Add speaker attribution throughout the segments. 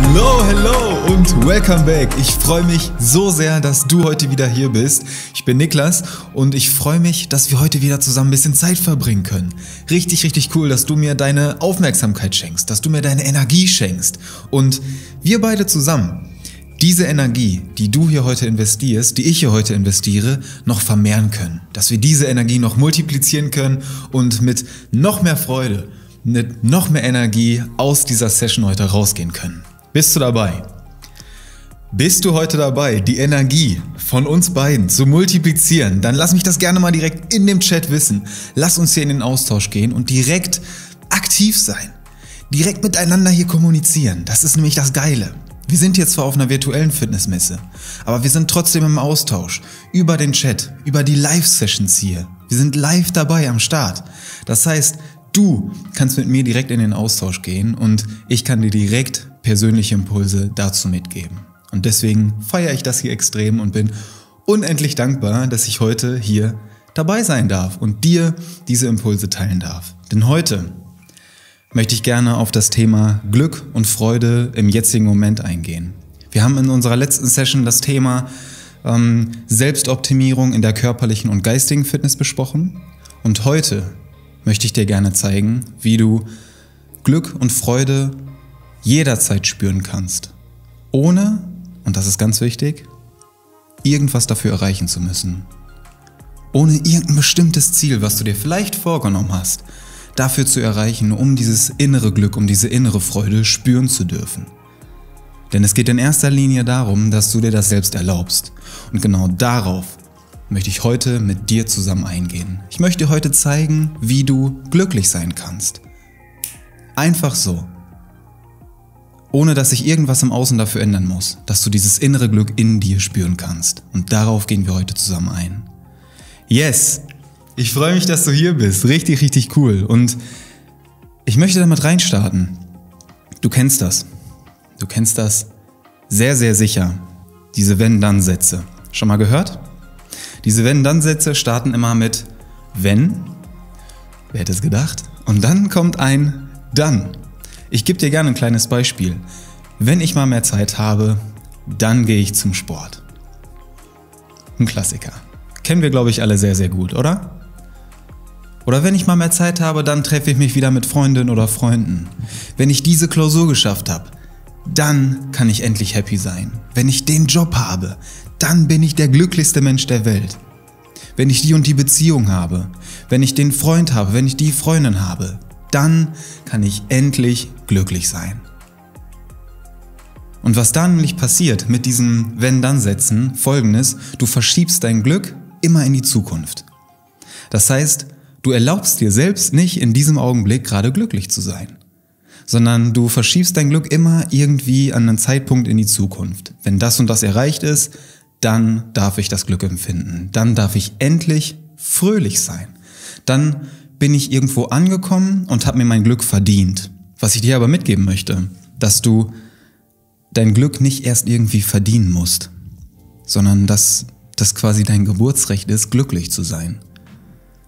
Speaker 1: Hallo und welcome back. Ich freue mich so sehr, dass du heute wieder hier bist. Ich bin Niklas und ich freue mich, dass wir heute wieder zusammen ein bisschen Zeit verbringen können. Richtig cool, dass du mir deine Aufmerksamkeit schenkst, dass du mir deine Energie schenkst und wir beide zusammen diese Energie, die du hier heute investierst, die ich hier heute investiere, noch vermehren können. Dass wir diese Energie noch multiplizieren können und mit noch mehr Freude, mit noch mehr Energie aus dieser Session heute rausgehen können. Bist du dabei? Bist du heute dabei, die Energie von uns beiden zu multiplizieren? Dann lass mich das gerne mal direkt in dem Chat wissen. Lass uns hier in den Austausch gehen und direkt aktiv sein. Direkt miteinander hier kommunizieren. Das ist nämlich das Geile. Wir sind jetzt zwar auf einer virtuellen Fitnessmesse, aber wir sind trotzdem im Austausch. Über den Chat, über die Live-Sessions hier. Wir sind live dabei am Start. Das heißt, du kannst mit mir direkt in den Austausch gehen und ich kann dir direkt persönliche Impulse dazu mitgeben. Und deswegen feiere ich das hier extrem und bin unendlich dankbar, dass ich heute hier dabei sein darf und dir diese Impulse teilen darf. Denn heute möchte ich gerne auf das Thema Glück und Freude im jetzigen Moment eingehen. Wir haben in unserer letzten Session das Thema Selbstoptimierung in der körperlichen und geistigen Fitness besprochen. Und heute möchte ich dir gerne zeigen, wie du Glück und Freude jederzeit spüren kannst, ohne, und das ist ganz wichtig, irgendwas dafür erreichen zu müssen. Ohne irgendein bestimmtes Ziel, was du dir vielleicht vorgenommen hast, dafür zu erreichen, um dieses innere Glück, um diese innere Freude spüren zu dürfen. Denn es geht in erster Linie darum, dass du dir das selbst erlaubst. Und genau darauf möchte ich heute mit dir zusammen eingehen. Ich möchte dir heute zeigen, wie du glücklich sein kannst. Einfach so. Ohne dass sich irgendwas im Außen dafür ändern muss, dass du dieses innere Glück in dir spüren kannst. Und darauf gehen wir heute zusammen ein. Yes! Ich freue mich, dass du hier bist. Richtig cool. Und ich möchte damit reinstarten. Du kennst das. Du kennst das sehr sicher. Diese Wenn-Dann-Sätze. Schon mal gehört? Diese Wenn-Dann-Sätze starten immer mit wenn. Wer hätte es gedacht? Und dann kommt ein Dann. Ich gebe dir gerne ein kleines Beispiel. Wenn ich mal mehr Zeit habe, dann gehe ich zum Sport. Ein Klassiker. Kennen wir, glaube ich, alle sehr gut, oder? Oder wenn ich mal mehr Zeit habe, dann treffe ich mich wieder mit Freundinnen oder Freunden. Wenn ich diese Klausur geschafft habe, dann kann ich endlich happy sein. Wenn ich den Job habe, dann bin ich der glücklichste Mensch der Welt. Wenn ich die und die Beziehung habe, wenn ich den Freund habe, wenn ich die Freundin habe, dann kann ich endlich glücklich sein. Und was dann nämlich passiert mit diesen Wenn-Dann-Sätzen, folgendes: Du verschiebst dein Glück immer in die Zukunft. Das heißt, du erlaubst dir selbst nicht in diesem Augenblick gerade glücklich zu sein, sondern du verschiebst dein Glück immer irgendwie an einen Zeitpunkt in die Zukunft. Wenn das und das erreicht ist, dann darf ich das Glück empfinden. Dann darf ich endlich fröhlich sein. Dann bin ich irgendwo angekommen und habe mir mein Glück verdient. Was ich dir aber mitgeben möchte, dass du dein Glück nicht erst irgendwie verdienen musst, sondern dass das quasi dein Geburtsrecht ist, glücklich zu sein.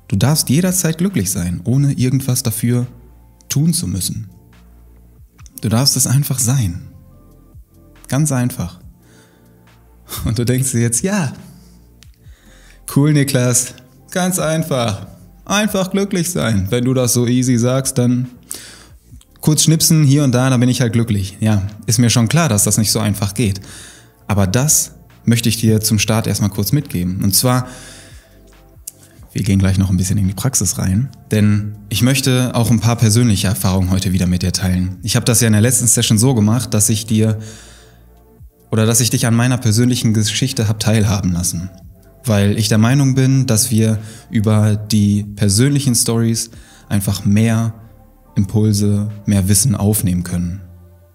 Speaker 1: Du darfst jederzeit glücklich sein, ohne irgendwas dafür tun zu müssen. Du darfst es einfach sein. Ganz einfach. Und du denkst dir jetzt, ja, cool Niklas, ganz einfach. Einfach glücklich sein. Wenn du das so easy sagst, dann kurz schnipsen hier und da, dann bin ich halt glücklich. Ja, ist mir schon klar, dass das nicht so einfach geht. Aber das möchte ich dir zum Start erstmal kurz mitgeben. Und zwar, wir gehen gleich noch ein bisschen in die Praxis rein, denn ich möchte auch ein paar persönliche Erfahrungen heute wieder mit dir teilen. Ich habe das ja in der letzten Session so gemacht, dass ich dich an meiner persönlichen Geschichte habe teilhaben lassen. Weil ich der Meinung bin, dass wir über die persönlichen Stories einfach mehr Impulse, mehr Wissen aufnehmen können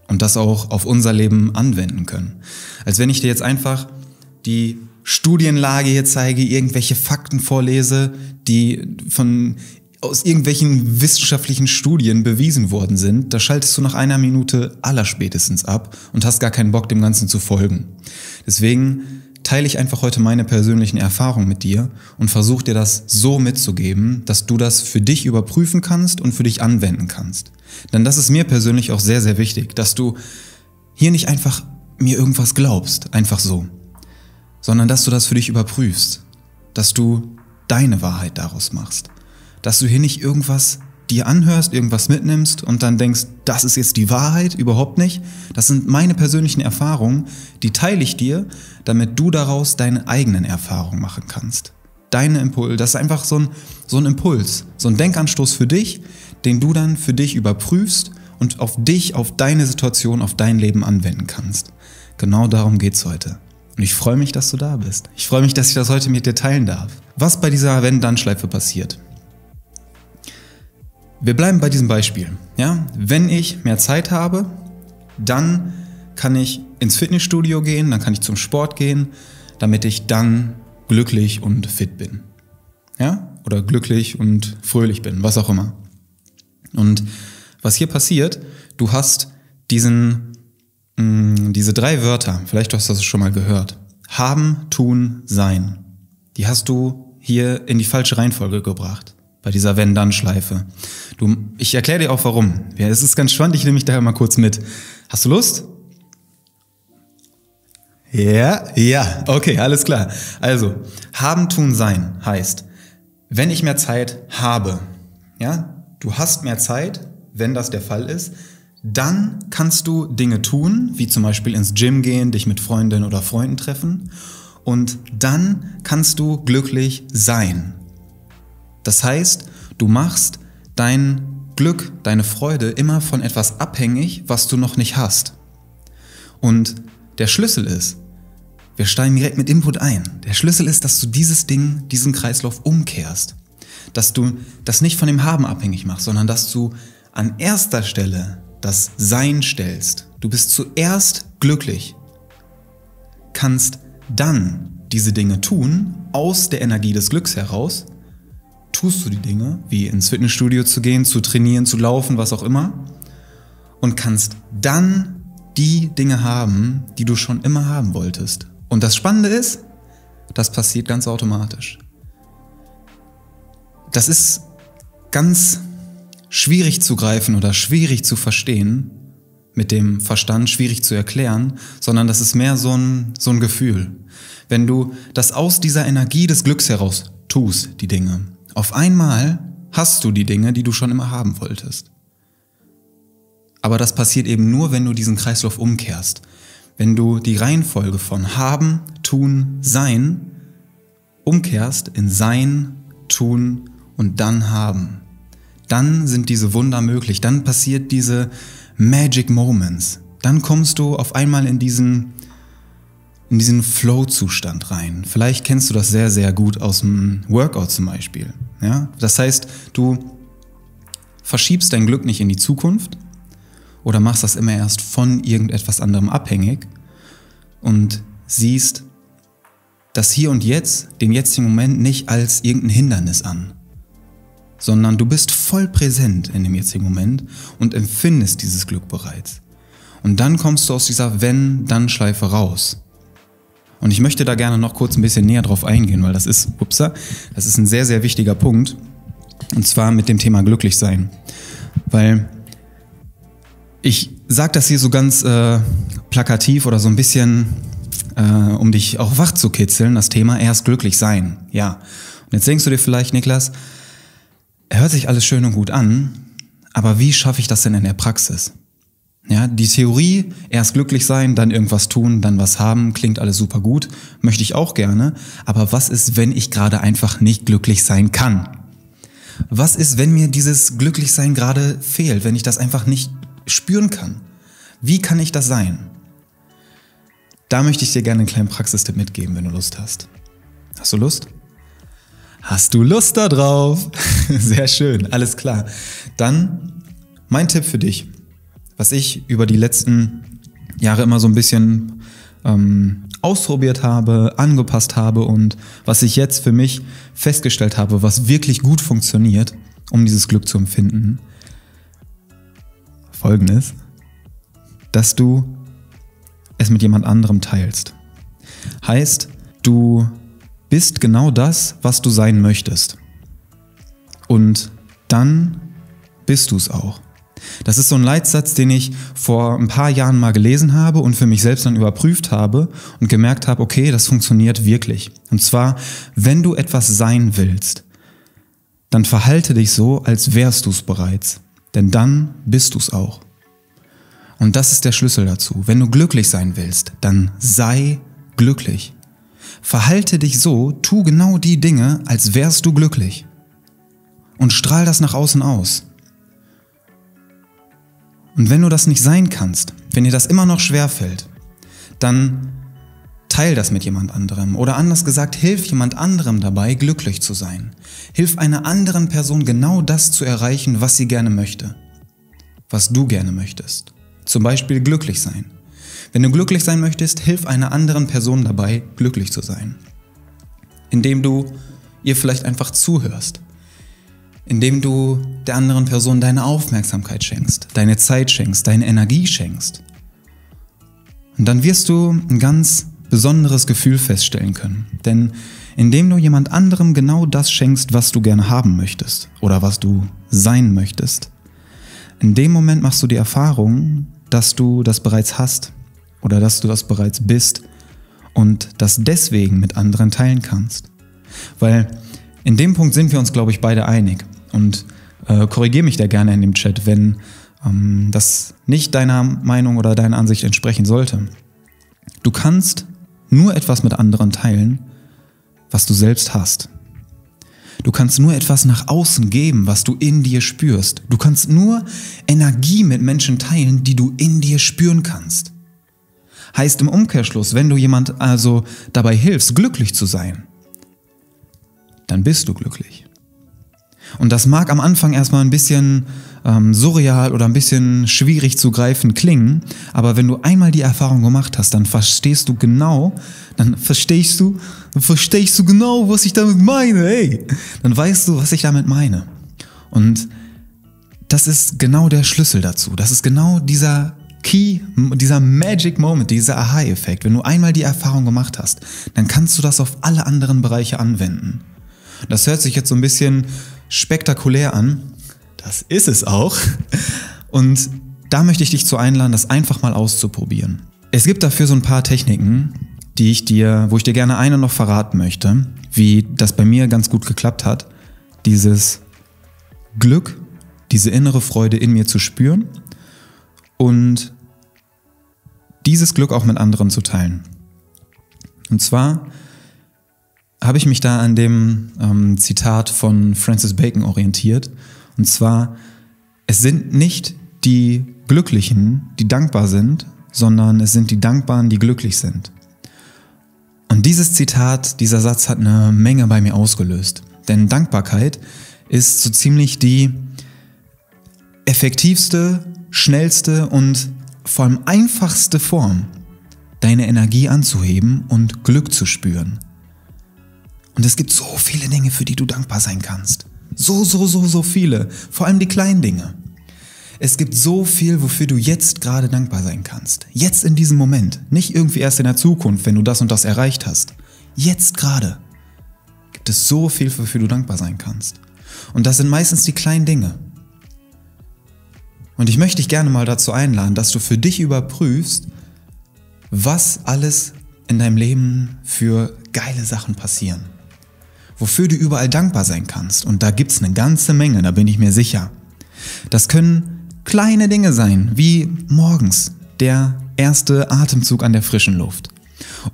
Speaker 1: und das auch auf unser Leben anwenden können. Als wenn ich dir jetzt einfach die Studienlage hier zeige, irgendwelche Fakten vorlese, die aus irgendwelchen wissenschaftlichen Studien bewiesen worden sind, da schaltest du nach einer Minute allerspätestens ab und hast gar keinen Bock, dem Ganzen zu folgen. Deswegen teile ich einfach heute meine persönlichen Erfahrungen mit dir und versuche dir das so mitzugeben, dass du das für dich überprüfen kannst und für dich anwenden kannst. Denn das ist mir persönlich auch sehr, sehr wichtig, dass du hier nicht einfach mir irgendwas glaubst, einfach so, sondern dass du das für dich überprüfst, dass du deine Wahrheit daraus machst, dass du hier nicht irgendwas dir anhörst, irgendwas mitnimmst und dann denkst, das ist jetzt die Wahrheit, überhaupt nicht. Das sind meine persönlichen Erfahrungen, die teile ich dir, damit du daraus deine eigenen Erfahrungen machen kannst. Deine Impulse, das ist einfach so ein Impuls, so ein Denkanstoß für dich, den du dann für dich überprüfst und auf dich, auf deine Situation, auf dein Leben anwenden kannst. Genau darum geht's heute. Und ich freue mich, dass du da bist. Ich freue mich, dass ich das heute mit dir teilen darf. Was bei dieser Wenn-Dann-Schleife passiert. Wir bleiben bei diesem Beispiel. Ja? Wenn ich mehr Zeit habe, dann kann ich ins Fitnessstudio gehen, dann kann ich zum Sport gehen, damit ich dann glücklich und fit bin. Ja? Oder glücklich und fröhlich bin, was auch immer. Und was hier passiert, du hast diese 3 Wörter, vielleicht hast du das schon mal gehört. Haben, tun, sein. Die hast du hier in die falsche Reihenfolge gebracht. Bei dieser Wenn-Dann-Schleife. Ich erkläre dir auch warum. Ja, es ist ganz spannend, ich nehme mich daher mal kurz mit. Hast du Lust? Ja, okay, alles klar. Also, haben, tun, sein heißt, wenn ich mehr Zeit habe, ja, du hast mehr Zeit, wenn das der Fall ist, dann kannst du Dinge tun, wie zum Beispiel ins Gym gehen, dich mit Freundinnen oder Freunden treffen und dann kannst du glücklich sein. Das heißt, du machst dein Glück, deine Freude immer von etwas abhängig, was du noch nicht hast. Und der Schlüssel ist, wir steigen direkt mit Input ein, der Schlüssel ist, dass du diesen Kreislauf umkehrst. Dass du das nicht von dem Haben abhängig machst, sondern dass du an erster Stelle das Sein stellst. Du bist zuerst glücklich, kannst dann diese Dinge tun, aus der Energie des Glücks heraus, tust du die Dinge, wie ins Fitnessstudio zu gehen, zu trainieren, zu laufen, was auch immer, und kannst dann die Dinge haben, die du schon immer haben wolltest. Und das Spannende ist, das passiert ganz automatisch. Das ist ganz schwierig zu greifen oder schwierig zu verstehen, mit dem Verstand schwierig zu erklären, sondern das ist mehr so ein Gefühl. Wenn du das aus dieser Energie des Glücks heraus tust, die Dinge, auf einmal hast du die Dinge, die du schon immer haben wolltest. Aber das passiert eben nur, wenn du diesen Kreislauf umkehrst. Wenn du die Reihenfolge von Haben, Tun, Sein umkehrst in Sein, Tun und dann Haben. Dann sind diese Wunder möglich, dann passiert diese Magic Moments. Dann kommst du auf einmal in diesen Flow-Zustand rein. Vielleicht kennst du das sehr, sehr gut aus dem Workout zum Beispiel. Ja? Das heißt, du verschiebst dein Glück nicht in die Zukunft oder machst das immer erst von irgendetwas anderem abhängig und siehst das Hier und Jetzt, den jetzigen Moment nicht als irgendein Hindernis an, sondern du bist voll präsent in dem jetzigen Moment und empfindest dieses Glück bereits. Und dann kommst du aus dieser Wenn-Dann-Schleife raus. Und ich möchte da gerne noch kurz ein bisschen näher drauf eingehen, weil das ist ein sehr, sehr wichtiger Punkt. Und zwar mit dem Thema glücklich sein. Weil ich sage das hier so ganz plakativ oder so ein bisschen, um dich auch wach zu kitzeln, das Thema erst glücklich sein. Ja. Und jetzt denkst du dir vielleicht, Niklas, hört sich alles schön und gut an, aber wie schaffe ich das denn in der Praxis? Ja, die Theorie, erst glücklich sein, dann irgendwas tun, dann was haben, klingt alles super gut, möchte ich auch gerne, aber was ist, wenn ich gerade einfach nicht glücklich sein kann? Was ist, wenn mir dieses Glücklichsein gerade fehlt, wenn ich das einfach nicht spüren kann? Wie kann ich das sein? Da möchte ich dir gerne einen kleinen Praxistipp mitgeben, wenn du Lust hast. Hast du Lust? Hast du Lust da drauf? Sehr schön, alles klar. Dann mein Tipp für dich, was ich über die letzten Jahre immer so ein bisschen ausprobiert habe, angepasst habe und was ich jetzt für mich festgestellt habe, was wirklich gut funktioniert, um dieses Glück zu empfinden. Folgendes, dass du es mit jemand anderem teilst. Heißt, du bist genau das, was du sein möchtest. Und dann bist du es auch. Das ist so ein Leitsatz, den ich vor ein paar Jahren mal gelesen habe und für mich selbst dann überprüft habe und gemerkt habe, okay, das funktioniert wirklich. Und zwar, wenn du etwas sein willst, dann verhalte dich so, als wärst du es bereits. Denn dann bist du es auch. Und das ist der Schlüssel dazu. Wenn du glücklich sein willst, dann sei glücklich. Verhalte dich so, tu genau die Dinge, als wärst du glücklich. Und strahl das nach außen aus. Und wenn du das nicht sein kannst, wenn dir das immer noch schwerfällt, dann teil das mit jemand anderem. Oder anders gesagt, hilf jemand anderem dabei, glücklich zu sein. Hilf einer anderen Person genau das zu erreichen, was sie gerne möchte. Was du gerne möchtest. Zum Beispiel glücklich sein. Wenn du glücklich sein möchtest, hilf einer anderen Person dabei, glücklich zu sein. Indem du ihr vielleicht einfach zuhörst. Indem du der anderen Person deine Aufmerksamkeit schenkst, deine Zeit schenkst, deine Energie schenkst. Und dann wirst du ein ganz besonderes Gefühl feststellen können. Denn indem du jemand anderem genau das schenkst, was du gerne haben möchtest oder was du sein möchtest, in dem Moment machst du die Erfahrung, dass du das bereits hast oder dass du das bereits bist und das deswegen mit anderen teilen kannst. Weil in dem Punkt sind wir uns, glaube ich, beide einig. Und korrigiere mich da gerne in dem Chat, wenn das nicht deiner Meinung oder deiner Ansicht entsprechen sollte. Du kannst nur etwas mit anderen teilen, was du selbst hast. Du kannst nur etwas nach außen geben, was du in dir spürst. Du kannst nur Energie mit Menschen teilen, die du in dir spüren kannst. Heißt im Umkehrschluss, wenn du jemand also dabei hilfst, glücklich zu sein, dann bist du glücklich. Und das mag am Anfang erstmal ein bisschen surreal oder ein bisschen schwierig zu greifen klingen, aber wenn du einmal die Erfahrung gemacht hast, dann verstehst du genau, was ich damit meine, hey. Dann weißt du, was ich damit meine. Und das ist genau der Schlüssel dazu. Das ist genau dieser Key, dieser Magic Moment, dieser Aha-Effekt. Wenn du einmal die Erfahrung gemacht hast, dann kannst du das auf alle anderen Bereiche anwenden. Das hört sich jetzt so ein bisschen spektakulär an. Das ist es auch. Und da möchte ich dich zu einladen, das einfach mal auszuprobieren. Es gibt dafür so ein paar Techniken, wo ich dir gerne eine noch verraten möchte, wie das bei mir ganz gut geklappt hat, dieses Glück, diese innere Freude in mir zu spüren und dieses Glück auch mit anderen zu teilen. Und zwar habe ich mich da an dem Zitat von Francis Bacon orientiert. Und zwar, es sind nicht die Glücklichen, die dankbar sind, sondern es sind die Dankbaren, die glücklich sind. Und dieses Zitat, dieser Satz hat eine Menge bei mir ausgelöst. Denn Dankbarkeit ist so ziemlich die effektivste, schnellste und vor allem einfachste Form, deine Energie anzuheben und Glück zu spüren. Und es gibt so viele Dinge, für die du dankbar sein kannst. So viele. Vor allem die kleinen Dinge. Es gibt so viel, wofür du jetzt gerade dankbar sein kannst. Jetzt in diesem Moment. Nicht irgendwie erst in der Zukunft, wenn du das und das erreicht hast. Jetzt gerade gibt es so viel, wofür du dankbar sein kannst. Und das sind meistens die kleinen Dinge. Und ich möchte dich gerne mal dazu einladen, dass du für dich überprüfst, was alles in deinem Leben für geile Sachen passieren. Wofür du überall dankbar sein kannst. Und da gibt's eine ganze Menge, da bin ich mir sicher. Das können kleine Dinge sein, wie morgens der erste Atemzug an der frischen Luft.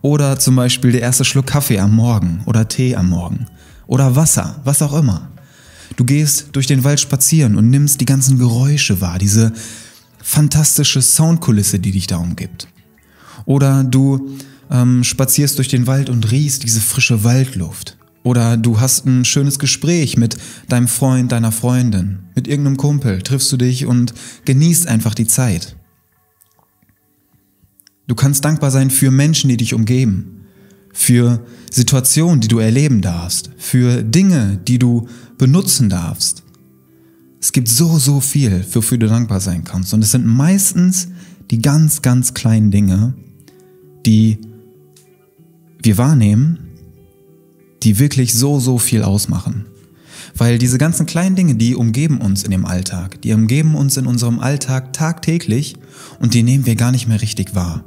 Speaker 1: Oder zum Beispiel der erste Schluck Kaffee am Morgen oder Tee am Morgen. Oder Wasser, was auch immer. Du gehst durch den Wald spazieren und nimmst die ganzen Geräusche wahr, diese fantastische Soundkulisse, die dich da umgibt. Oder du spazierst durch den Wald und riechst diese frische Waldluft. Oder du hast ein schönes Gespräch mit deinem Freund, deiner Freundin, mit irgendeinem Kumpel, triffst du dich und genießt einfach die Zeit. Du kannst dankbar sein für Menschen, die dich umgeben, für Situationen, die du erleben darfst, für Dinge, die du benutzen darfst. Es gibt so viel, wofür du dankbar sein kannst. Und es sind meistens die ganz kleinen Dinge, die wir wahrnehmen, die wirklich so viel ausmachen. Weil diese ganzen kleinen Dinge, die umgeben uns in dem Alltag, die umgeben uns in unserem Alltag tagtäglich und die nehmen wir gar nicht mehr richtig wahr.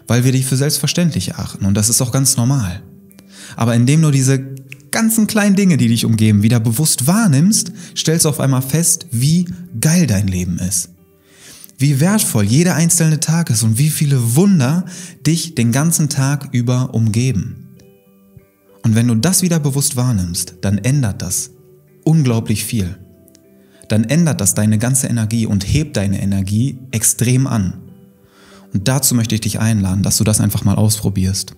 Speaker 1: Weil wir die für selbstverständlich erachten und das ist auch ganz normal. Aber indem du diese ganzen kleinen Dinge, die dich umgeben, wieder bewusst wahrnimmst, stellst du auf einmal fest, wie geil dein Leben ist. Wie wertvoll jeder einzelne Tag ist und wie viele Wunder dich den ganzen Tag über umgeben. Und wenn du das wieder bewusst wahrnimmst, dann ändert das unglaublich viel. Dann ändert das deine ganze Energie und hebt deine Energie extrem an. Und dazu möchte ich dich einladen, dass du das einfach mal ausprobierst.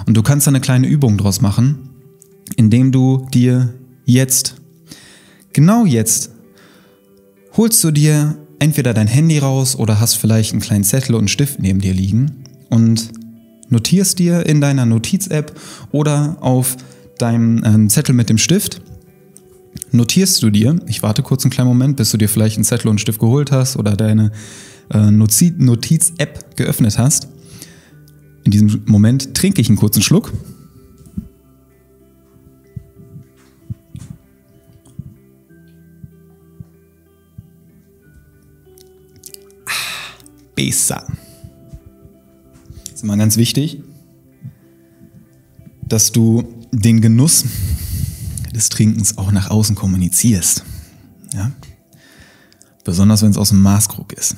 Speaker 1: Und du kannst eine kleine Übung draus machen, indem du dir genau jetzt, holst du dir entweder dein Handy raus oder hast vielleicht einen kleinen Zettel und einen Stift neben dir liegen und notierst dir in deiner Notiz-App oder auf deinem Zettel mit dem Stift, notierst du dir, ich warte kurz einen kleinen Moment, bis du dir vielleicht einen Zettel und einen Stift geholt hast oder deine Notiz-App geöffnet hast. In diesem Moment trinke ich einen kurzen Schluck. Besser. Das ist immer ganz wichtig, dass du den Genuss des Trinkens auch nach außen kommunizierst. Ja? Besonders wenn es aus dem Maßkrug ist.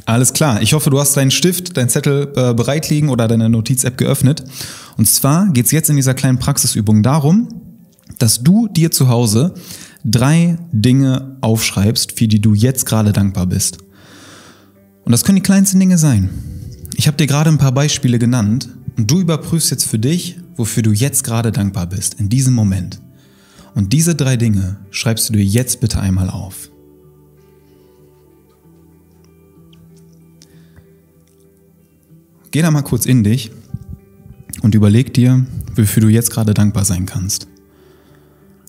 Speaker 1: Alles klar, ich hoffe, du hast deinen Stift, deinen Zettel bereit liegen oder deine Notiz-App geöffnet. Und zwar geht es jetzt in dieser kleinen Praxisübung darum, dass du dir zu Hause 3 Dinge aufschreibst, für die du jetzt gerade dankbar bist. Und das können die kleinsten Dinge sein. Ich habe dir gerade ein paar Beispiele genannt und du überprüfst jetzt für dich, wofür du jetzt gerade dankbar bist, in diesem Moment. Und diese 3 Dinge schreibst du dir jetzt bitte einmal auf. Geh da mal kurz in dich und überleg dir, wofür du jetzt gerade dankbar sein kannst.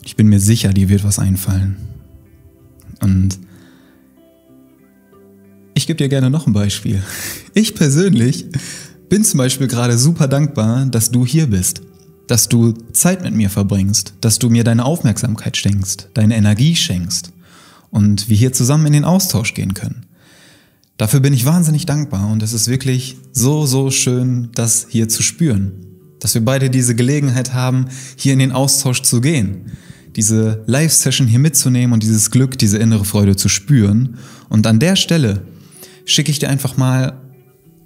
Speaker 1: Ich bin mir sicher, dir wird was einfallen. Und ich gebe dir gerne noch ein Beispiel. Ich persönlich bin zum Beispiel gerade super dankbar, dass du hier bist, dass du Zeit mit mir verbringst, dass du mir deine Aufmerksamkeit schenkst, deine Energie schenkst und wir hier zusammen in den Austausch gehen können. Dafür bin ich wahnsinnig dankbar und es ist wirklich so schön, das hier zu spüren, dass wir beide diese Gelegenheit haben, hier in den Austausch zu gehen, diese Live-Session hier mitzunehmen und dieses Glück, diese innere Freude zu spüren. Und an der Stelle schicke ich dir einfach mal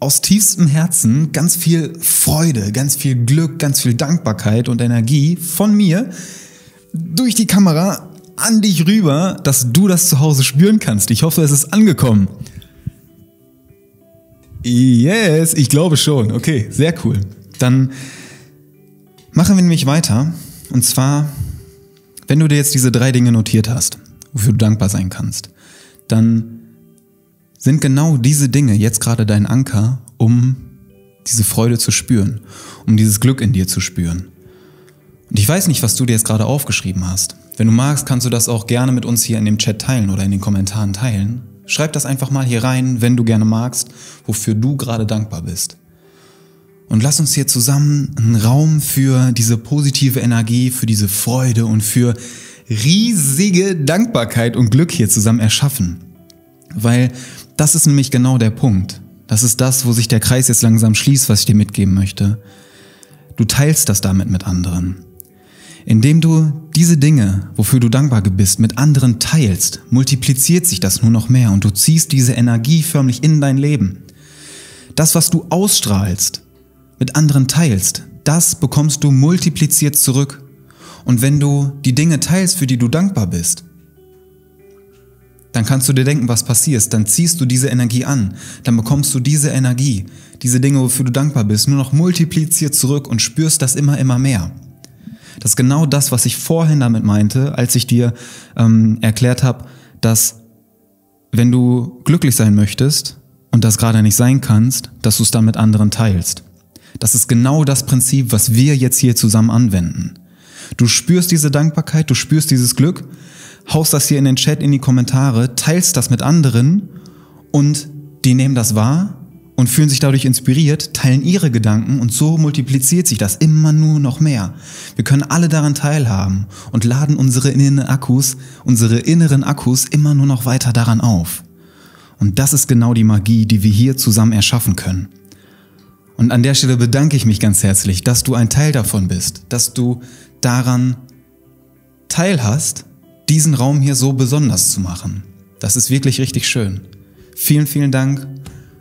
Speaker 1: aus tiefstem Herzen ganz viel Freude, ganz viel Glück, ganz viel Dankbarkeit und Energie von mir durch die Kamera an dich rüber, dass du das zu Hause spüren kannst. Ich hoffe, es ist angekommen. Yes, ich glaube schon. Okay, sehr cool. Dann machen wir nämlich weiter. Und zwar, wenn du dir jetzt diese 3 Dinge notiert hast, wofür du dankbar sein kannst, dann sind genau diese Dinge jetzt gerade dein Anker, um diese Freude zu spüren, um dieses Glück in dir zu spüren. Und ich weiß nicht, was du dir jetzt gerade aufgeschrieben hast. Wenn du magst, kannst du das auch gerne mit uns hier in dem Chat teilen oder in den Kommentaren teilen. Schreib das einfach mal hier rein, wenn du gerne magst, wofür du gerade dankbar bist. Und lass uns hier zusammen einen Raum für diese positive Energie, für diese Freude und für riesige Dankbarkeit und Glück hier zusammen erschaffen. Weil das ist nämlich genau der Punkt. Das ist das, wo sich der Kreis jetzt langsam schließt, was ich dir mitgeben möchte. Du teilst das damit mit anderen. Indem du diese Dinge, wofür du dankbar bist, mit anderen teilst, multipliziert sich das nur noch mehr und du ziehst diese Energie förmlich in dein Leben. Das, was du ausstrahlst, mit anderen teilst, das bekommst du multipliziert zurück. Und wenn du die Dinge teilst, für die du dankbar bist, dann kannst du dir denken, was passiert. Dann ziehst du diese Energie an, dann bekommst du diese Energie, diese Dinge, wofür du dankbar bist, nur noch multipliziert zurück und spürst das immer mehr. Das ist genau das, was ich vorhin damit meinte, als ich dir erklärt habe, dass wenn du glücklich sein möchtest und das gerade nicht sein kannst, dass du es dann mit anderen teilst. Das ist genau das Prinzip, was wir jetzt hier zusammen anwenden. Du spürst diese Dankbarkeit, du spürst dieses Glück, haust das hier in den Chat, in die Kommentare, teilst das mit anderen und die nehmen das wahr und fühlen sich dadurch inspiriert, teilen ihre Gedanken und so multipliziert sich das immer nur noch mehr. Wir können alle daran teilhaben und laden unsere inneren Akkus immer nur noch weiter daran auf. Und das ist genau die Magie, die wir hier zusammen erschaffen können. Und an der Stelle bedanke ich mich ganz herzlich, dass du ein Teil davon bist, dass du daran teilhast, diesen Raum hier so besonders zu machen. Das ist wirklich richtig schön. Vielen, vielen Dank.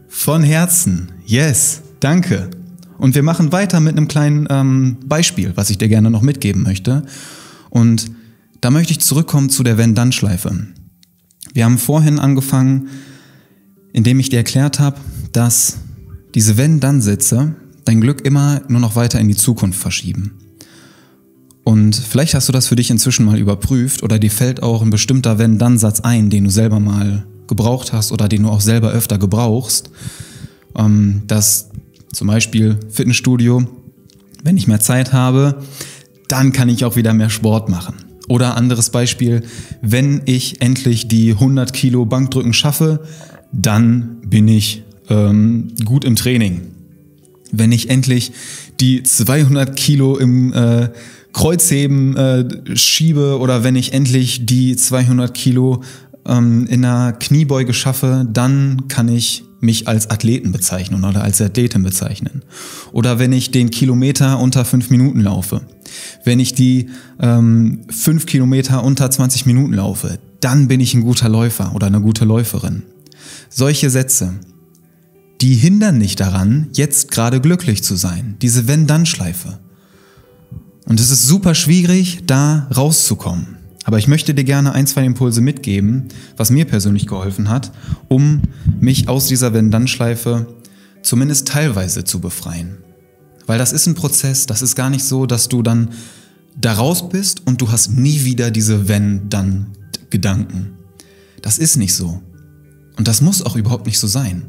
Speaker 1: Von Herzen. Yes, danke. Und wir machen weiter mit einem kleinen Beispiel, was ich dir gerne noch mitgeben möchte. Und da möchte ich zurückkommen zu der Wenn-Dann-Schleife. Wir haben vorhin angefangen, indem ich dir erklärt habe, dass diese Wenn-Dann-Sätze dein Glück immer nur noch weiter in die Zukunft verschieben. Und vielleicht hast du das für dich inzwischen mal überprüft oder dir fällt auch ein bestimmter Wenn-Dann-Satz ein, den du selber mal gebraucht hast oder den du auch selber öfter gebrauchst. Das zum Beispiel Fitnessstudio, wenn ich mehr Zeit habe, dann kann ich auch wieder mehr Sport machen. Oder anderes Beispiel, wenn ich endlich die 100 Kilo Bankdrücken schaffe, dann bin ich gut im Training. Wenn ich endlich die 200 Kilo im Kreuzheben schiebe oder wenn ich endlich die 200 Kilo in einer Kniebeuge schaffe, dann kann ich mich als Athleten bezeichnen oder als Athletin bezeichnen. Oder wenn ich den Kilometer unter 5 Minuten laufe. Wenn ich die 5 Kilometer unter 20 Minuten laufe, dann bin ich ein guter Läufer oder eine gute Läuferin. Solche Sätze, die hindern nicht daran, jetzt gerade glücklich zu sein. Diese Wenn-Dann-Schleife. Und es ist super schwierig, da rauszukommen. Aber ich möchte dir gerne 1, 2 Impulse mitgeben, was mir persönlich geholfen hat, um mich aus dieser Wenn-Dann-Schleife zumindest teilweise zu befreien. Weil das ist ein Prozess, das ist gar nicht so, dass du dann da raus bist und du hast nie wieder diese Wenn-Dann-Gedanken. Das ist nicht so. Und das muss auch überhaupt nicht so sein.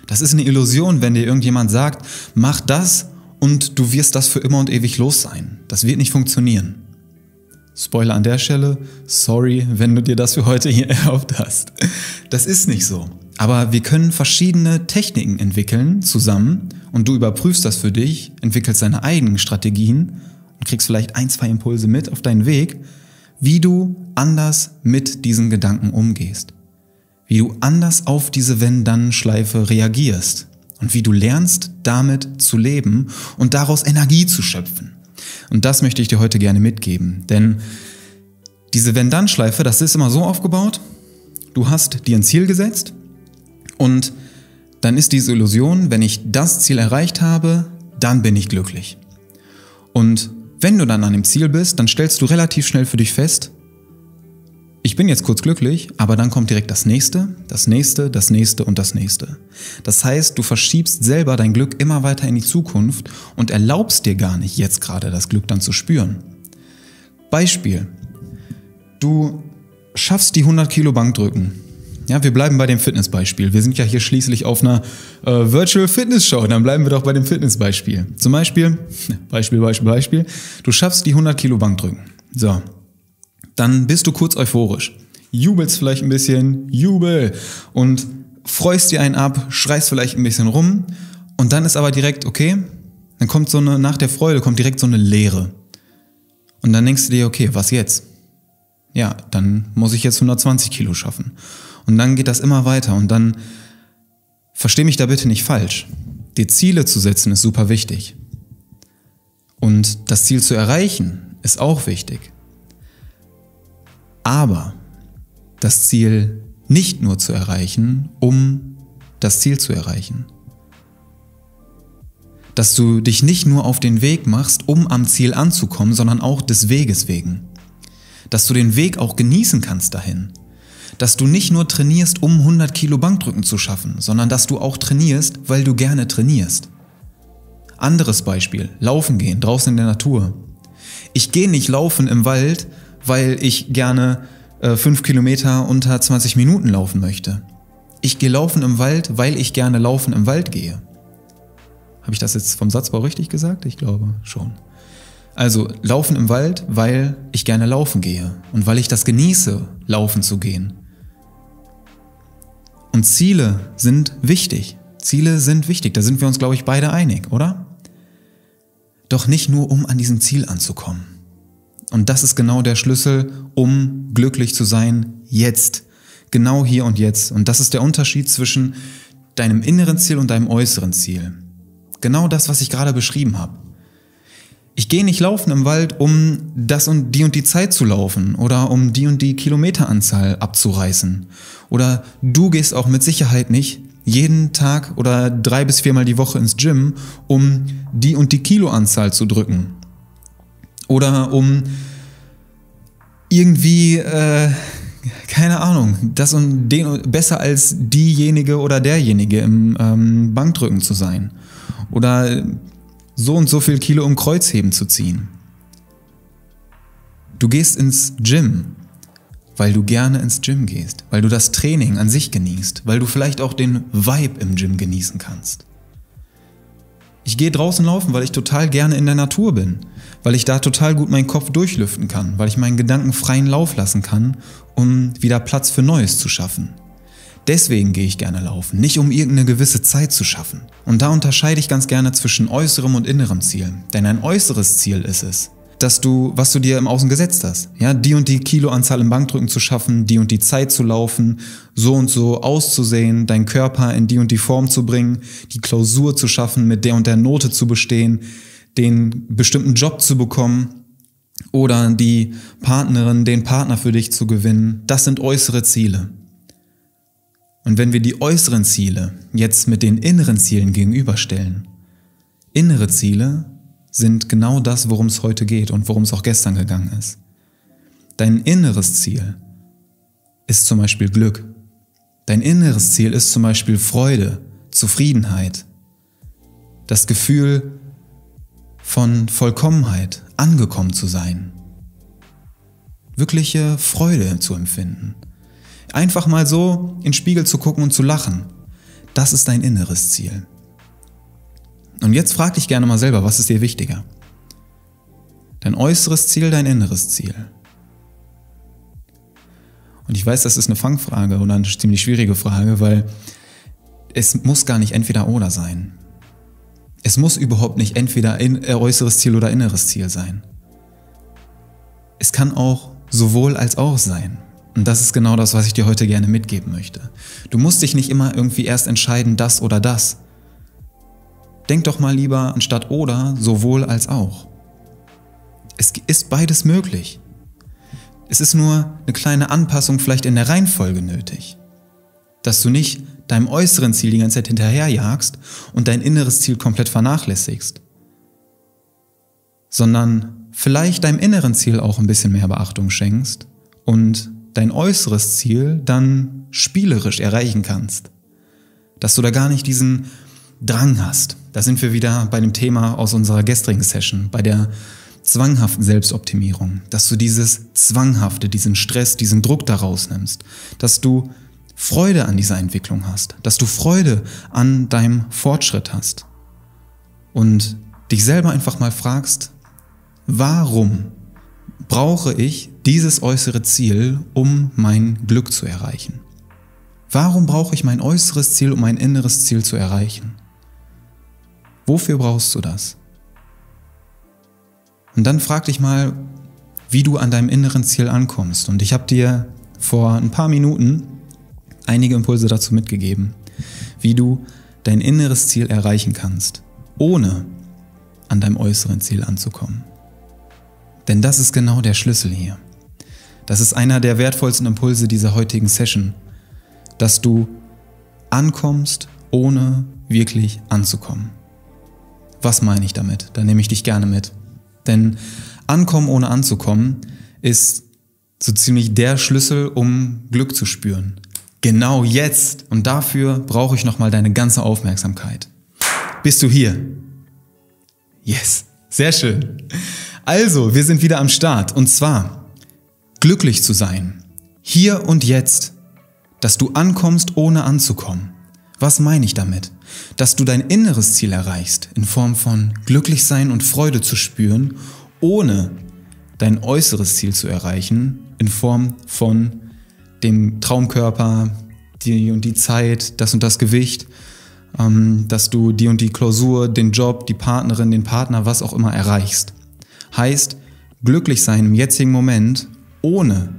Speaker 1: Das ist eine Illusion, wenn dir irgendjemand sagt, mach das und du wirst das für immer und ewig los sein. Das wird nicht funktionieren. Spoiler an der Stelle, sorry, wenn du dir das für heute hier erhofft hast. Das ist nicht so. Aber wir können verschiedene Techniken entwickeln zusammen und du überprüfst das für dich, entwickelst deine eigenen Strategien und kriegst vielleicht 1, 2 Impulse mit auf deinen Weg, wie du anders mit diesen Gedanken umgehst. Wie du anders auf diese Wenn-Dann-Schleife reagierst und wie du lernst, damit zu leben und daraus Energie zu schöpfen. Und das möchte ich dir heute gerne mitgeben, denn diese Wenn-Dann-Schleife, das ist immer so aufgebaut, du hast dir ein Ziel gesetzt und dann ist diese Illusion, wenn ich das Ziel erreicht habe, dann bin ich glücklich. Und wenn du dann an dem Ziel bist, dann stellst du relativ schnell für dich fest, ich bin jetzt kurz glücklich, aber dann kommt direkt das nächste, das nächste, das nächste und das nächste. Das heißt, du verschiebst selber dein Glück immer weiter in die Zukunft und erlaubst dir gar nicht, jetzt gerade das Glück dann zu spüren. Beispiel, du schaffst die 100 Kilo Bankdrücken. Ja, wir bleiben bei dem Fitnessbeispiel. Wir sind ja hier schließlich auf einer Virtual Fitness Show, dann bleiben wir doch bei dem Fitnessbeispiel. Zum Beispiel, du schaffst die 100 Kilo Bankdrücken. So. Dann bist du kurz euphorisch, jubelst vielleicht ein bisschen, Jubel und freust dir einen ab, schreist vielleicht ein bisschen rum und dann ist aber direkt, okay, dann kommt nach der Freude kommt direkt so eine Leere. Und dann denkst du dir, okay, was jetzt? Ja, dann muss ich jetzt 120 Kilo schaffen. Und dann geht das immer weiter und dann, versteh mich da bitte nicht falsch, dir Ziele zu setzen ist super wichtig. Und das Ziel zu erreichen ist auch wichtig. Aber das Ziel nicht nur zu erreichen, um das Ziel zu erreichen. Dass du dich nicht nur auf den Weg machst, um am Ziel anzukommen, sondern auch des Weges wegen. Dass du den Weg auch genießen kannst dahin. Dass du nicht nur trainierst, um 100 Kilo Bankdrücken zu schaffen, sondern dass du auch trainierst, weil du gerne trainierst. Anderes Beispiel, laufen gehen, draußen in der Natur. Ich gehe nicht laufen im Wald, weil ich gerne 5 Kilometer unter 20 Minuten laufen möchte. Ich gehe laufen im Wald, weil ich gerne laufen im Wald gehe. Habe ich das jetzt vom Satzbau richtig gesagt? Ich glaube schon. Also laufen im Wald, weil ich gerne laufen gehe und weil ich das genieße, laufen zu gehen. Und Ziele sind wichtig. Ziele sind wichtig, da sind wir uns, glaube ich, beide einig, oder? Doch nicht nur, um an diesem Ziel anzukommen. Und das ist genau der Schlüssel, um glücklich zu sein, jetzt. Genau hier und jetzt. Und das ist der Unterschied zwischen deinem inneren Ziel und deinem äußeren Ziel. Genau das, was ich gerade beschrieben habe. Ich gehe nicht laufen im Wald, um das und die Zeit zu laufen oder um die und die Kilometeranzahl abzureißen. Oder du gehst auch mit Sicherheit nicht jeden Tag oder 3 bis 4 Mal die Woche ins Gym, um die und die Kiloanzahl zu drücken. Oder um irgendwie, keine Ahnung, das und den besser als diejenige oder derjenige im Bankdrücken zu sein. Oder so und so viel Kilo im Kreuzheben zu ziehen. Du gehst ins Gym, weil du gerne ins Gym gehst, weil du das Training an sich genießt, weil du vielleicht auch den Vibe im Gym genießen kannst. Ich gehe draußen laufen, weil ich total gerne in der Natur bin, weil ich da total gut meinen Kopf durchlüften kann, weil ich meinen Gedanken freien Lauf lassen kann, um wieder Platz für Neues zu schaffen. Deswegen gehe ich gerne laufen, nicht um irgendeine gewisse Zeit zu schaffen. Und da unterscheide ich ganz gerne zwischen äußerem und innerem Ziel. Denn ein äußeres Ziel ist es, was du dir im Außen gesetzt hast. Ja, die und die Kiloanzahl im Bankdrücken zu schaffen, die und die Zeit zu laufen, so und so auszusehen, deinen Körper in die und die Form zu bringen, die Klausur zu schaffen, mit der und der Note zu bestehen, den bestimmten Job zu bekommen oder die Partnerin, den Partner für dich zu gewinnen. Das sind äußere Ziele. Und wenn wir die äußeren Ziele jetzt mit den inneren Zielen gegenüberstellen, innere Ziele sind genau das, worum es heute geht und worum es auch gestern gegangen ist. Dein inneres Ziel ist zum Beispiel Glück. Dein inneres Ziel ist zum Beispiel Freude, Zufriedenheit, das Gefühl von Vollkommenheit, angekommen zu sein, wirkliche Freude zu empfinden. Einfach mal so in den Spiegel zu gucken und zu lachen, das ist dein inneres Ziel. Und jetzt frag dich gerne mal selber, was ist dir wichtiger? Dein äußeres Ziel, dein inneres Ziel? Und ich weiß, das ist eine Fangfrage oder eine ziemlich schwierige Frage, weil es muss gar nicht entweder oder sein. Es muss überhaupt nicht entweder äußeres Ziel oder inneres Ziel sein. Es kann auch sowohl als auch sein. Und das ist genau das, was ich dir heute gerne mitgeben möchte. Du musst dich nicht immer irgendwie erst entscheiden, das oder das. Denk doch mal lieber anstatt oder sowohl als auch. Es ist beides möglich. Es ist nur eine kleine Anpassung vielleicht in der Reihenfolge nötig. Dass du nicht deinem äußeren Ziel die ganze Zeit hinterherjagst und dein inneres Ziel komplett vernachlässigst, sondern vielleicht deinem inneren Ziel auch ein bisschen mehr Beachtung schenkst und dein äußeres Ziel dann spielerisch erreichen kannst. Dass du da gar nicht diesen Drang hast. Da sind wir wieder bei dem Thema aus unserer gestrigen Session, bei der zwanghaften Selbstoptimierung. Dass du dieses Zwanghafte, diesen Stress, diesen Druck da rausnimmst. Dass du Freude an dieser Entwicklung hast. Dass du Freude an deinem Fortschritt hast. Und dich selber einfach mal fragst, warum brauche ich dieses äußere Ziel, um mein Glück zu erreichen? Warum brauche ich mein äußeres Ziel, um mein inneres Ziel zu erreichen? Wofür brauchst du das? Und dann frag dich mal, wie du an deinem inneren Ziel ankommst. Und ich habe dir vor ein paar Minuten einige Impulse dazu mitgegeben, wie du dein inneres Ziel erreichen kannst, ohne an deinem äußeren Ziel anzukommen. Denn das ist genau der Schlüssel hier. Das ist einer der wertvollsten Impulse dieser heutigen Session, dass du ankommst, ohne wirklich anzukommen. Was meine ich damit? Da nehme ich dich gerne mit. Denn ankommen ohne anzukommen ist so ziemlich der Schlüssel, um Glück zu spüren. Genau jetzt. Und dafür brauche ich nochmal deine ganze Aufmerksamkeit. Bist du hier? Yes. Sehr schön. Also, wir sind wieder am Start. Und zwar, glücklich zu sein. Hier und jetzt. Dass du ankommst, ohne anzukommen. Was meine ich damit? Dass du dein inneres Ziel erreichst, in Form von glücklich sein und Freude zu spüren, ohne dein äußeres Ziel zu erreichen, in Form von dem Traumkörper, die und die Zeit, das und das Gewicht, dass du die und die Klausur, den Job, die Partnerin, den Partner, was auch immer erreichst. Heißt, glücklich sein im jetzigen Moment, ohne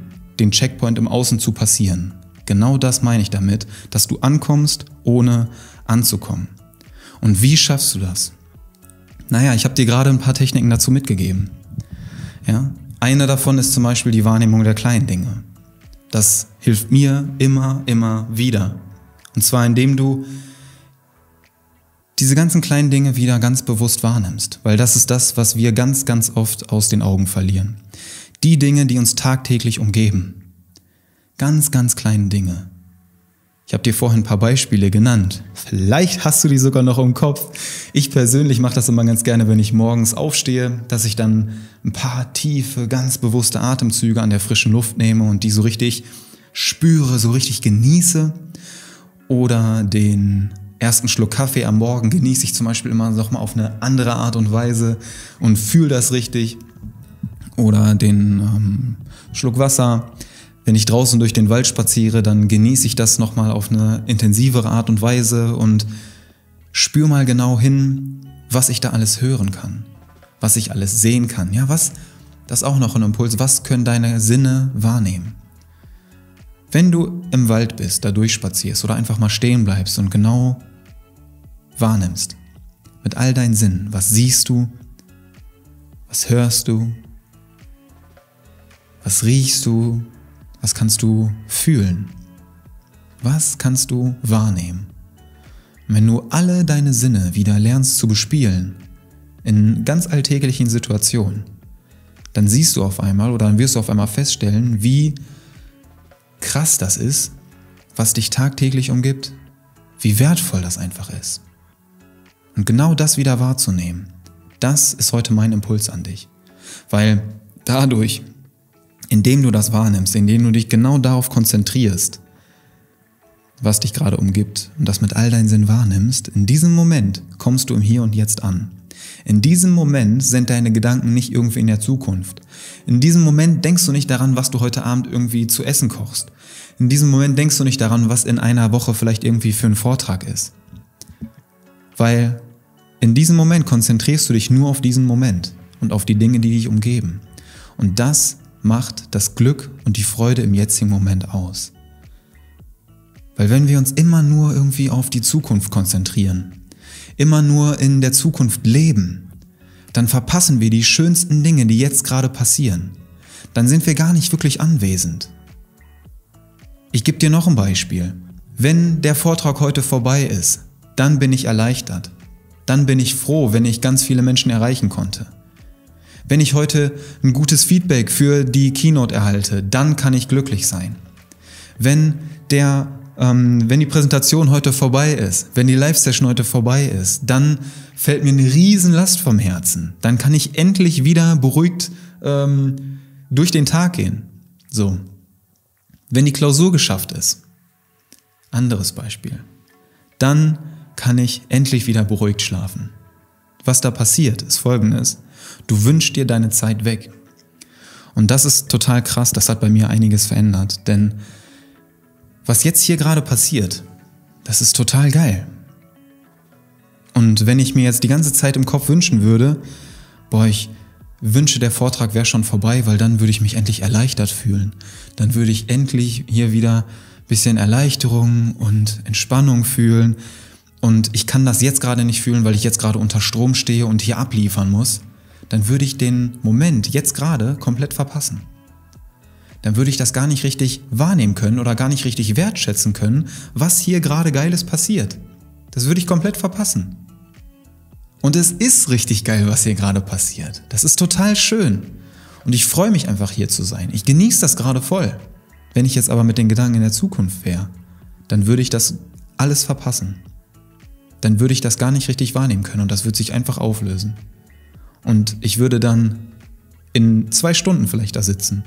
Speaker 1: den Checkpoint im Außen zu passieren. Genau das meine ich damit, dass du ankommst, ohne anzukommen. Und wie schaffst du das? Naja, ich habe dir gerade ein paar Techniken dazu mitgegeben. Ja? Eine davon ist zum Beispiel die Wahrnehmung der kleinen Dinge. Das hilft mir immer wieder. Und zwar indem du diese ganzen kleinen Dinge wieder ganz bewusst wahrnimmst. Weil das ist das, was wir ganz oft aus den Augen verlieren. Die Dinge, die uns tagtäglich umgeben. Ganz kleine Dinge. Ich habe dir vorhin ein paar Beispiele genannt. Vielleicht hast du die sogar noch im Kopf. Ich persönlich mache das immer ganz gerne, wenn ich morgens aufstehe, dass ich dann ein paar tiefe, ganz bewusste Atemzüge an der frischen Luft nehme und die so richtig spüre, so richtig genieße. Oder den ersten Schluck Kaffee am Morgen genieße ich zum Beispiel immer noch mal auf eine andere Art und Weise und fühle das richtig. Oder den Schluck Wasser. Wenn ich draußen durch den Wald spaziere, dann genieße ich das nochmal auf eine intensivere Art und Weise und spüre mal genau hin, was ich da alles hören kann, was ich alles sehen kann. Ja, das ist auch noch ein Impuls, was können deine Sinne wahrnehmen? Wenn du im Wald bist, da durchspazierst oder einfach mal stehen bleibst und genau wahrnimmst, mit all deinen Sinnen, was siehst du, was hörst du, was riechst du, was kannst du fühlen? Was kannst du wahrnehmen? Und wenn du alle deine Sinne wieder lernst zu bespielen, in ganz alltäglichen Situationen, dann siehst du auf einmal oder dann wirst du auf einmal feststellen, wie krass das ist, was dich tagtäglich umgibt, wie wertvoll das einfach ist. Und genau das wieder wahrzunehmen, das ist heute mein Impuls an dich. Weil dadurch, indem du das wahrnimmst, indem du dich genau darauf konzentrierst, was dich gerade umgibt und das mit all deinen Sinnen wahrnimmst, in diesem Moment kommst du im Hier und Jetzt an. In diesem Moment sind deine Gedanken nicht irgendwie in der Zukunft. In diesem Moment denkst du nicht daran, was du heute Abend irgendwie zu essen kochst. In diesem Moment denkst du nicht daran, was in einer Woche vielleicht irgendwie für ein Vortrag ist. Weil in diesem Moment konzentrierst du dich nur auf diesen Moment und auf die Dinge, die dich umgeben. Und das macht das Glück und die Freude im jetzigen Moment aus. Weil wenn wir uns immer nur irgendwie auf die Zukunft konzentrieren, immer nur in der Zukunft leben, dann verpassen wir die schönsten Dinge, die jetzt gerade passieren. Dann sind wir gar nicht wirklich anwesend. Ich gebe dir noch ein Beispiel. Wenn der Vortrag heute vorbei ist, dann bin ich erleichtert. Dann bin ich froh, wenn ich ganz viele Menschen erreichen konnte. Wenn ich heute ein gutes Feedback für die Keynote erhalte, dann kann ich glücklich sein. Wenn die Präsentation heute vorbei ist, wenn die Live-Session heute vorbei ist, dann fällt mir eine riesen Last vom Herzen. Dann kann ich endlich wieder beruhigt durch den Tag gehen. So. Wenn die Klausur geschafft ist, anderes Beispiel, dann kann ich endlich wieder beruhigt schlafen. Was da passiert, ist Folgendes. Du wünschst dir deine Zeit weg. Und das ist total krass, das hat bei mir einiges verändert. Denn was jetzt hier gerade passiert, das ist total geil. Und wenn ich mir jetzt die ganze Zeit im Kopf wünschen würde, ich wünsche, der Vortrag wäre schon vorbei, weil dann würde ich mich endlich erleichtert fühlen. Dann würde ich endlich hier wieder ein bisschen Erleichterung und Entspannung fühlen. Und ich kann das jetzt gerade nicht fühlen, weil ich jetzt gerade unter Strom stehe und hier abliefern muss. Dann würde ich den Moment jetzt gerade komplett verpassen. Dann würde ich das gar nicht richtig wahrnehmen können oder gar nicht richtig wertschätzen können, was hier gerade Geiles passiert. Das würde ich komplett verpassen. Und es ist richtig geil, was hier gerade passiert. Das ist total schön. Und ich freue mich einfach, hier zu sein. Ich genieße das gerade voll. Wenn ich jetzt aber mit den Gedanken in der Zukunft wäre, dann würde ich das alles verpassen. Dann würde ich das gar nicht richtig wahrnehmen können und das würde sich einfach auflösen. Und ich würde dann in 2 Stunden vielleicht da sitzen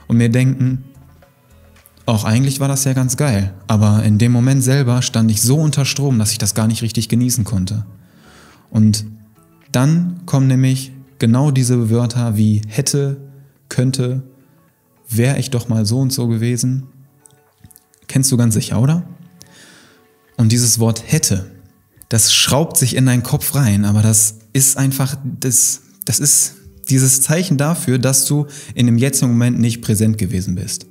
Speaker 1: und mir denken, auch eigentlich war das ja ganz geil, aber in dem Moment selber stand ich so unter Strom, dass ich das gar nicht richtig genießen konnte. Und dann kommen nämlich genau diese Wörter wie hätte, könnte, wäre ich doch mal so und so gewesen. Kennst du ganz sicher, oder? Und dieses Wort hätte, das schraubt sich in deinen Kopf rein, aber das ist einfach, das ist dieses Zeichen dafür, dass du in dem jetzigen Moment nicht präsent gewesen bist.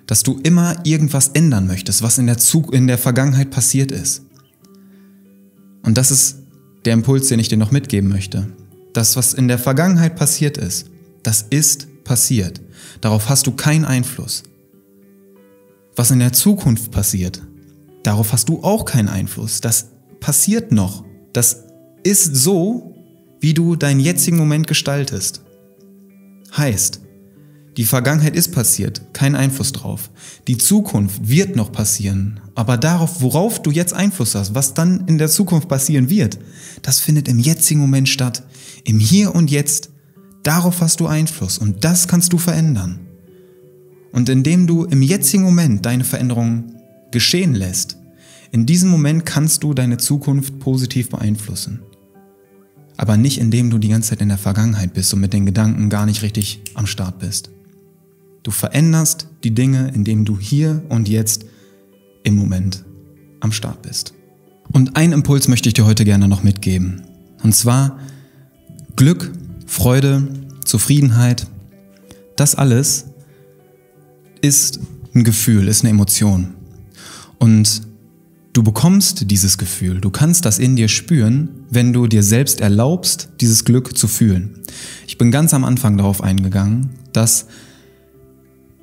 Speaker 1: Dass du immer irgendwas ändern möchtest, was in der Vergangenheit passiert ist. Und das ist der Impuls, den ich dir noch mitgeben möchte. Das, was in der Vergangenheit passiert ist, das ist passiert. Darauf hast du keinen Einfluss. Was in der Zukunft passiert, darauf hast du auch keinen Einfluss. Das passiert noch. Das ist so, wie du deinen jetzigen Moment gestaltest. Heißt, die Vergangenheit ist passiert, kein Einfluss drauf. Die Zukunft wird noch passieren, aber darauf, worauf du jetzt Einfluss hast, was dann in der Zukunft passieren wird, das findet im jetzigen Moment statt. Im Hier und Jetzt, darauf hast du Einfluss und das kannst du verändern. Und indem du im jetzigen Moment deine Veränderung geschehen lässt, in diesem Moment kannst du deine Zukunft positiv beeinflussen. Aber nicht indem du die ganze Zeit in der Vergangenheit bist und mit den Gedanken gar nicht richtig am Start bist. Du veränderst die Dinge, indem du hier und jetzt im Moment am Start bist. Und einen Impuls möchte ich dir heute gerne noch mitgeben. Und zwar Glück, Freude, Zufriedenheit, das alles ist ein Gefühl, ist eine Emotion. Und du bekommst dieses Gefühl, du kannst das in dir spüren, wenn du dir selbst erlaubst, dieses Glück zu fühlen. Ich bin ganz am Anfang darauf eingegangen, dass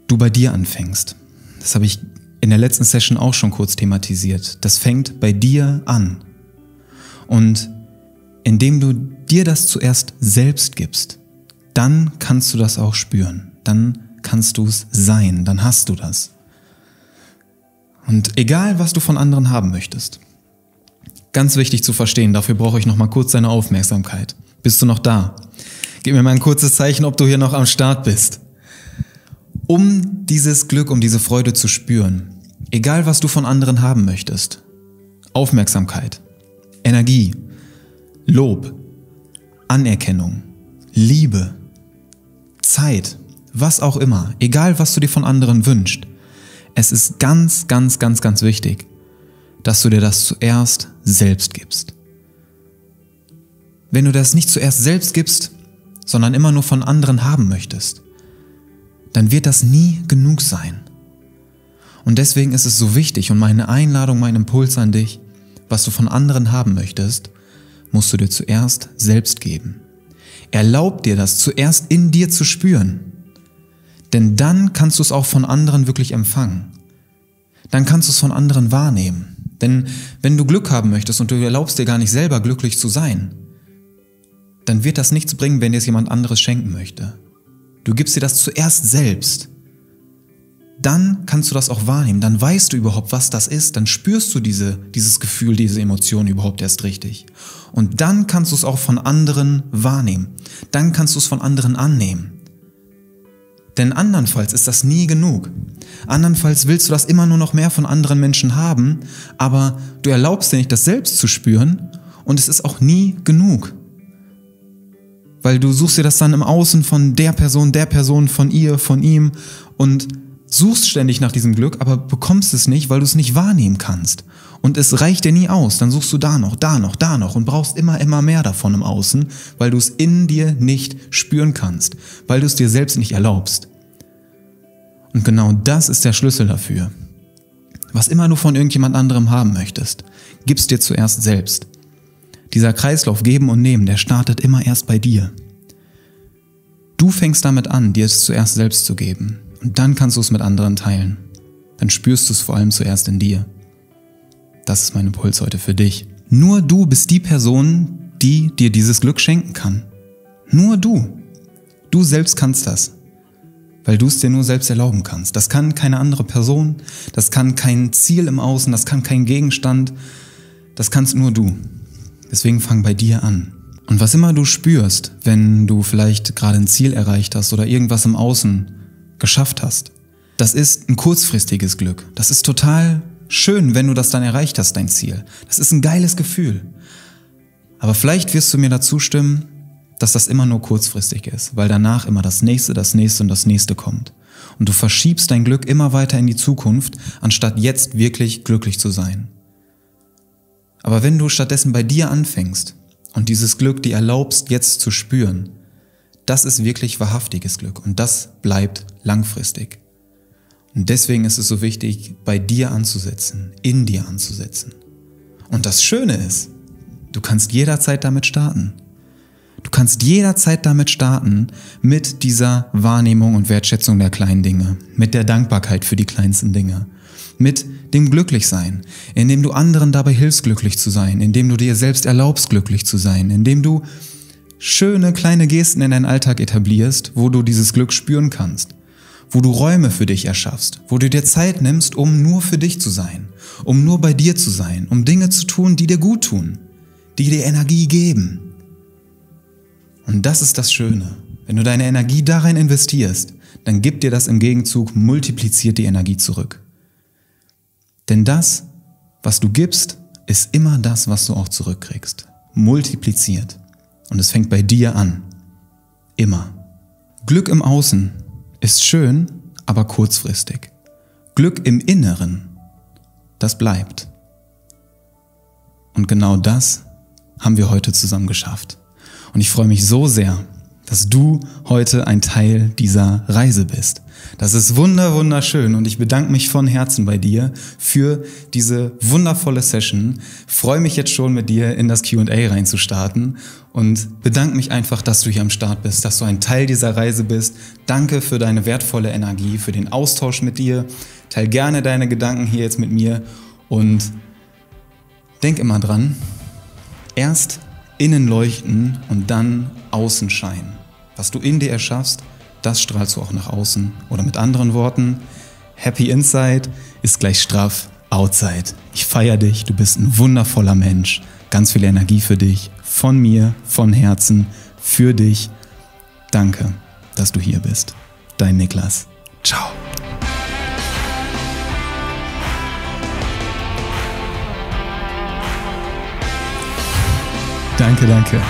Speaker 1: du bei dir anfängst. Das habe ich in der letzten Session auch schon kurz thematisiert. Das fängt bei dir an. Und indem du dir das zuerst selbst gibst, dann kannst du das auch spüren. Dann kannst du es sein, dann hast du das. Und egal, was du von anderen haben möchtest, ganz wichtig zu verstehen, dafür brauche ich noch mal kurz deine Aufmerksamkeit. Bist du noch da? Gib mir mal ein kurzes Zeichen, ob du hier noch am Start bist. Um dieses Glück, um diese Freude zu spüren, egal was du von anderen haben möchtest, Aufmerksamkeit, Energie, Lob, Anerkennung, Liebe, Zeit, was auch immer, egal was du dir von anderen wünschst, es ist ganz, ganz, ganz, ganz wichtig, dass du dir das zuerst selbst gibst. Wenn du das nicht zuerst selbst gibst, sondern immer nur von anderen haben möchtest, dann wird das nie genug sein. Und deswegen ist es so wichtig und meine Einladung, mein Impuls an dich, was du von anderen haben möchtest, musst du dir zuerst selbst geben. Erlaub dir das zuerst in dir zu spüren. Denn dann kannst du es auch von anderen wirklich empfangen. Dann kannst du es von anderen wahrnehmen. Denn wenn du Glück haben möchtest und du erlaubst dir gar nicht selber glücklich zu sein, dann wird das nichts bringen, wenn dir es jemand anderes schenken möchte. Du gibst dir das zuerst selbst. Dann kannst du das auch wahrnehmen. Dann weißt du überhaupt, was das ist. Dann spürst du dieses Gefühl, diese Emotion überhaupt erst richtig. Und dann kannst du es auch von anderen wahrnehmen. Dann kannst du es von anderen annehmen. Denn andernfalls ist das nie genug. Andernfalls willst du das immer nur noch mehr von anderen Menschen haben, aber du erlaubst dir nicht, das selbst zu spüren und es ist auch nie genug. Weil du suchst dir das dann im Außen von der Person, von ihr, von ihm und suchst ständig nach diesem Glück, aber bekommst es nicht, weil du es nicht wahrnehmen kannst. Und es reicht dir nie aus. Dann suchst du da noch und brauchst immer mehr davon im Außen, weil du es in dir nicht spüren kannst, weil du es dir selbst nicht erlaubst. Und genau das ist der Schlüssel dafür. Was immer du von irgendjemand anderem haben möchtest, gib's dir zuerst selbst. Dieser Kreislauf Geben und Nehmen, der startet immer erst bei dir. Du fängst damit an, dir es zuerst selbst zu geben. Und dann kannst du es mit anderen teilen. Dann spürst du es vor allem zuerst in dir. Das ist mein Impuls heute für dich. Nur du bist die Person, die dir dieses Glück schenken kann. Nur du. Du selbst kannst das. Weil du es dir nur selbst erlauben kannst. Das kann keine andere Person, das kann kein Ziel im Außen, das kann kein Gegenstand. Das kannst nur du. Deswegen fang bei dir an. Und was immer du spürst, wenn du vielleicht gerade ein Ziel erreicht hast oder irgendwas im Außen geschafft hast, das ist ein kurzfristiges Glück. Das ist total schön, wenn du das dann erreicht hast, dein Ziel. Das ist ein geiles Gefühl. Aber vielleicht wirst du mir dazu stimmen, dass das immer nur kurzfristig ist, weil danach immer das nächste und das nächste kommt. Und du verschiebst dein Glück immer weiter in die Zukunft, anstatt jetzt wirklich glücklich zu sein. Aber wenn du stattdessen bei dir anfängst und dieses Glück dir erlaubst, jetzt zu spüren, das ist wirklich wahrhaftiges Glück und das bleibt langfristig. Und deswegen ist es so wichtig, bei dir anzusetzen, in dir anzusetzen. Und das Schöne ist, du kannst jederzeit damit starten. Du kannst jederzeit damit starten, mit dieser Wahrnehmung und Wertschätzung der kleinen Dinge, mit der Dankbarkeit für die kleinsten Dinge, mit dem Glücklichsein, indem du anderen dabei hilfst, glücklich zu sein, indem du dir selbst erlaubst, glücklich zu sein, indem du schöne kleine Gesten in deinen Alltag etablierst, wo du dieses Glück spüren kannst, wo du Räume für dich erschaffst, wo du dir Zeit nimmst, um nur für dich zu sein, um nur bei dir zu sein, um Dinge zu tun, die dir gut tun, die dir Energie geben. Und das ist das Schöne. Wenn du deine Energie darin investierst, dann gibt dir das im Gegenzug multipliziert die Energie zurück. Denn das, was du gibst, ist immer das, was du auch zurückkriegst. Multipliziert. Und es fängt bei dir an. Immer. Glück im Außen ist schön, aber kurzfristig. Glück im Inneren, das bleibt. Und genau das haben wir heute zusammen geschafft. Und ich freue mich so sehr, dass du heute ein Teil dieser Reise bist. Das ist wunderschön und ich bedanke mich von Herzen bei dir für diese wundervolle Session. Freue mich jetzt schon, mit dir in das Q&A reinzustarten und bedanke mich einfach, dass du hier am Start bist, dass du ein Teil dieser Reise bist. Danke für deine wertvolle Energie, für den Austausch mit dir. Teil gerne deine Gedanken hier jetzt mit mir und denk immer dran, erst innen leuchten und dann außen scheinen. Was du in dir erschaffst, das strahlst du auch nach außen. Oder mit anderen Worten, Happy Inside ist gleich straff Outside. Ich feiere dich, du bist ein wundervoller Mensch. Ganz viel Energie für dich, von mir, von Herzen, für dich. Danke, dass du hier bist. Dein Niklas. Ciao. Danke.